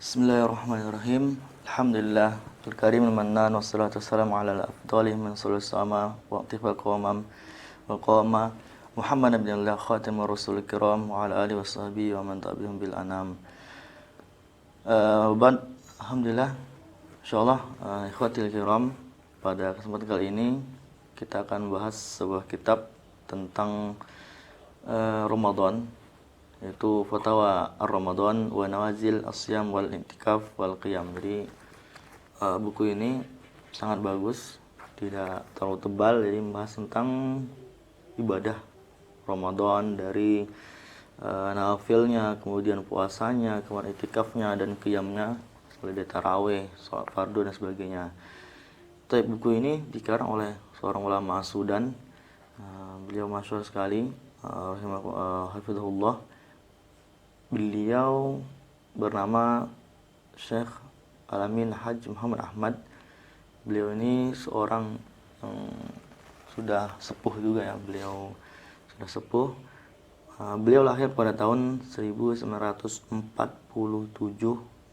Bismillahirrahmanirrahim. Alhamdulillah al-karim al-mannan wassalatu wassalamu ala al-afdali min sulul sama wa aqtifal qawmam wa qawma Muhammad ibn Allah khatimur rasul kiram wa ala alihi washabihi wa man tabi'ahum bil anam. Alhamdulillah, insyaallah ikhwatil kiram, pada kesempatan kali ini kita akan bahas sebuah kitab tentang Ramadan, yaitu Fatawa Ar-Ramadan wa Nawazil As-Siyam wal Intikaf wal Qiyam. Jadi buku ini sangat bagus, tidak terlalu tebal, jadi membahas tentang ibadah Ramadan dari nawafilnya, kemudian puasanya, kemudian itikafnya dan qiyamnya, seperti tarawih, sholat fardu dan sebagainya. Tapi buku ini dikarang oleh seorang ulama Sudan, beliau masyhur sekali, hafizahullah. Beliau bernama Syekh Al-Amin Haj Muhammad Ahmad. Beliau ini seorang yang sudah sepuh juga ya, beliau sudah sepuh. Beliau lahir pada tahun 1947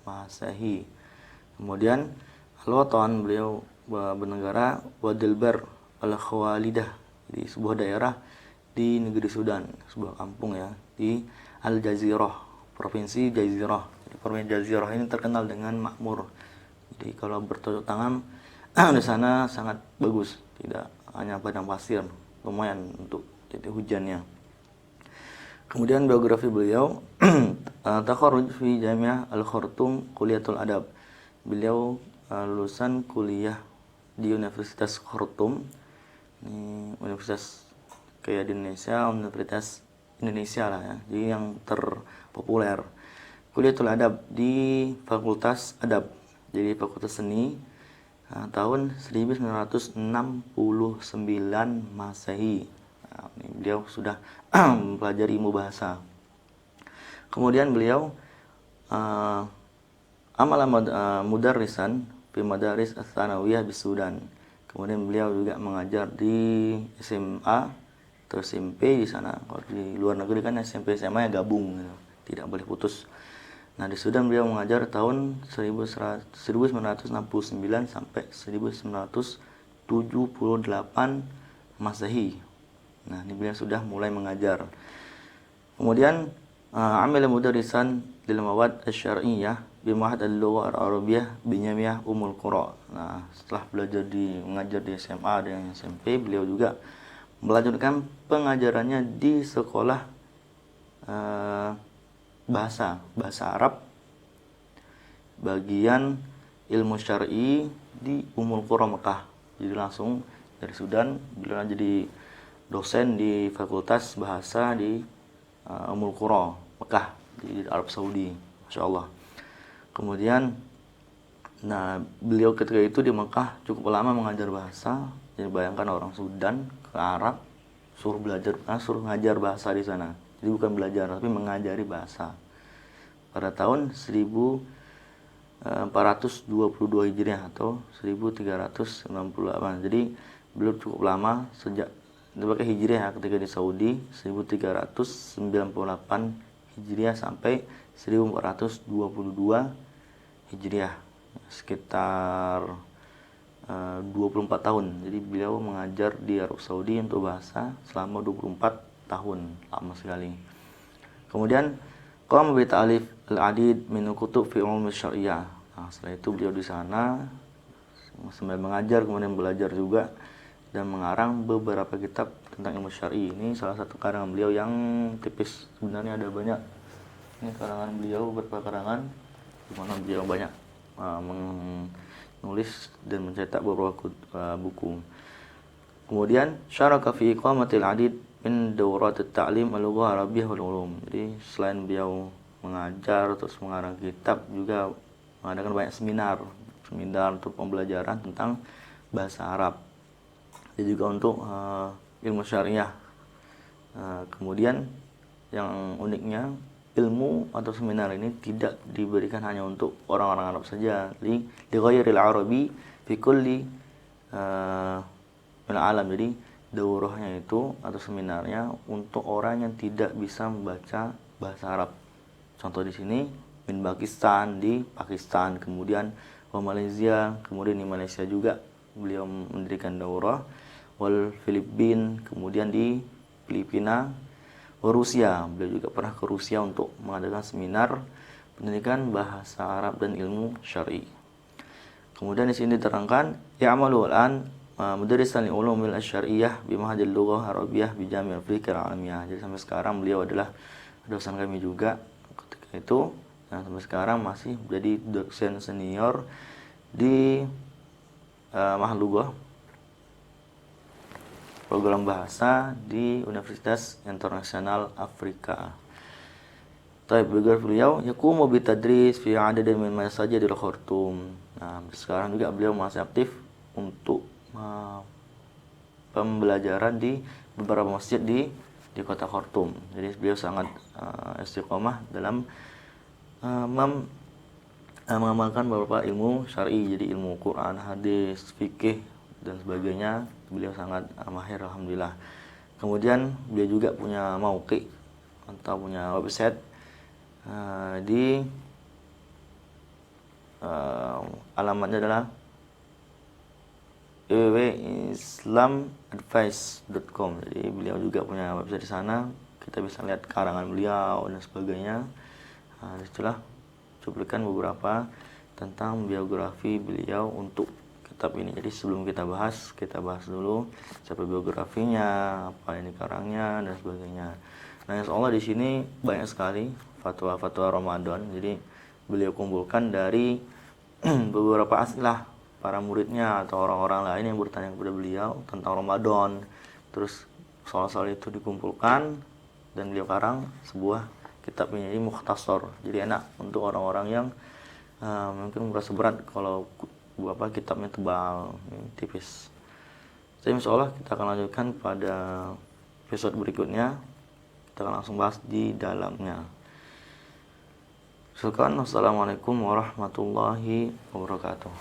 Masehi. Kemudian al-watan, beliau bernegara Wadilbar Al-Khawalidah, di sebuah daerah di negeri Sudan, sebuah kampung ya, di Al-Jazirah, provinsi Jazirah. Jadi provinsi Jazirah ini terkenal dengan makmur. Jadi kalau bercocok tanam di sana sangat bagus, tidak hanya padang pasir, lumayan untuk titik hujannya. Kemudian biografi beliau, takharruj fi Jami'ah Al-Khartoum Kuliyatul Adab. Beliau lulusan kuliah di Universitas Khartoum. Ini universitas kayak di Indonesia, Universitas Indonesia lah ya, jadi yang terpopuler. Kuliatul Adab di Fakultas Adab, jadi Fakultas Seni, tahun 1969 Masehi. Nah, ini beliau sudah mempelajari ilmu bahasa. Kemudian beliau amal mudarrisan fi madaris ats-tsanawiyah di Sudan. Kemudian beliau juga mengajar di SMA atau SMP di sana. Kalau di luar negeri kan SMP SMA ya gabung gitu, tidak boleh putus. Nah, di Sudan beliau mengajar tahun 1969 sampai 1978 Masehi. Nah, ini beliau sudah mulai mengajar. Kemudian amil mudarrisan lil mawad asy-syar'iyyah bi Ma'had al-Lughah al-Arabiyyah bi Jami'ah Ummul Qura. Nah, setelah mengajar di SMA dan SMP, beliau juga melanjutkan pengajarannya di sekolah bahasa Arab bagian ilmu syar'i di Ummul Qura Mekah. Jadi langsung dari Sudan beliau jadi dosen di Fakultas Bahasa di Ummul Qura Mekah di Arab Saudi, Masya Allah. Kemudian beliau ketika itu di Mekah cukup lama mengajar bahasa. Jadi bayangkan orang Sudan ke Arab suruh ngajar bahasa di sana. Jadi bukan belajar tapi mengajari bahasa. Pada tahun 1422 Hijriah atau 1398. Jadi beliau cukup lama, sejak pakai Hijriah ketika di Saudi 1398 Hijriah sampai 1422 Hijriah, sekitar 24 tahun. Jadi beliau mengajar di Arab Saudi untuk bahasa selama 24 tahun, lama sekali. Kemudian qama bi ta'alif al-adid min kutub fi ulum syariah. Nah, setelah itu beliau di sana sambil mengajar, kemudian belajar juga dan mengarang beberapa kitab tentang ilmu syar'i. Ini salah satu karangan beliau yang tipis, sebenarnya ada banyak. Ini karangan beliau, beberapa karangan di mana beliau banyak menulis dan mencetak beberapa buku. Kemudian syaraka fi iqamatil adid min dawrat at-ta'lim al-lughah arabiyyah wal ulum. Jadi selain beliau mengajar terus mengarang kitab, juga mengadakan banyak seminar untuk pembelajaran tentang bahasa Arab dan juga untuk ilmu syariah. Kemudian yang uniknya, ilmu atau seminar ini tidak diberikan hanya untuk orang-orang Arab saja, li ghairil arabi fi kulli min alam. Jadi daurahnya itu atau seminarnya untuk orang yang tidak bisa membaca bahasa Arab. Contoh di sini min Pakistan, di Pakistan, kemudian wa Malaysia, kemudian di Malaysia juga beliau mendirikan daurah, wal Filipin, kemudian di Filipina, wa Rusia, beliau juga pernah ke Rusia untuk mengadakan seminar pendidikan bahasa Arab dan ilmu syar'i. Kemudian di sini diterangkan ya'malu al-an mudarrisan li ulumil asy-syar'iyyah bi Ma'hadil Lughah Arabiyyah bi Jami' Afrika Al-Alamiyah. Jadi sampai sekarang beliau adalah dosen kami juga ketika itu, dan sampai sekarang masih menjadi dosen senior di Ma'had Lughah, program bahasa di Universitas Internasional Afrika. Taib beliau yaqumu bi tadris fi adadin min masajidil Khartoum. Nah, sekarang juga beliau masih aktif untuk pembelajaran di beberapa masjid di kota Khartoum. Jadi beliau sangat istiqomah dalam mengamalkan beberapa ilmu syar'i, jadi ilmu Quran, hadis, fikih dan sebagainya. Beliau sangat mahir alhamdulillah. Kemudian beliau juga punya mauqi atau punya website di alamatnya adalah www.islamadvice.com. Jadi beliau juga punya website di sana, kita bisa lihat karangan beliau dan sebagainya. Nah, itulah cuplikan beberapa tentang biografi beliau untuk kitab ini. Jadi sebelum kita bahas dulu siapa biografinya, apa ini karangnya dan sebagainya. Nah, insyaallah di sini banyak sekali fatwa-fatwa Ramadan. Jadi beliau kumpulkan dari beberapa asilah para muridnya atau orang-orang lain yang bertanya kepada beliau tentang Ramadan. Terus soal-soal itu dikumpulkan dan beliau karang sebuah kitab ini, jadi mukhtasar. Jadi enak untuk orang-orang yang mungkin merasa berat kalau kitabnya tebal, tipis. Jadi insyaallah kita akan lanjutkan pada episode berikutnya. Kita akan langsung bahas di dalamnya. Assalamualaikum warahmatullahi wabarakatuh.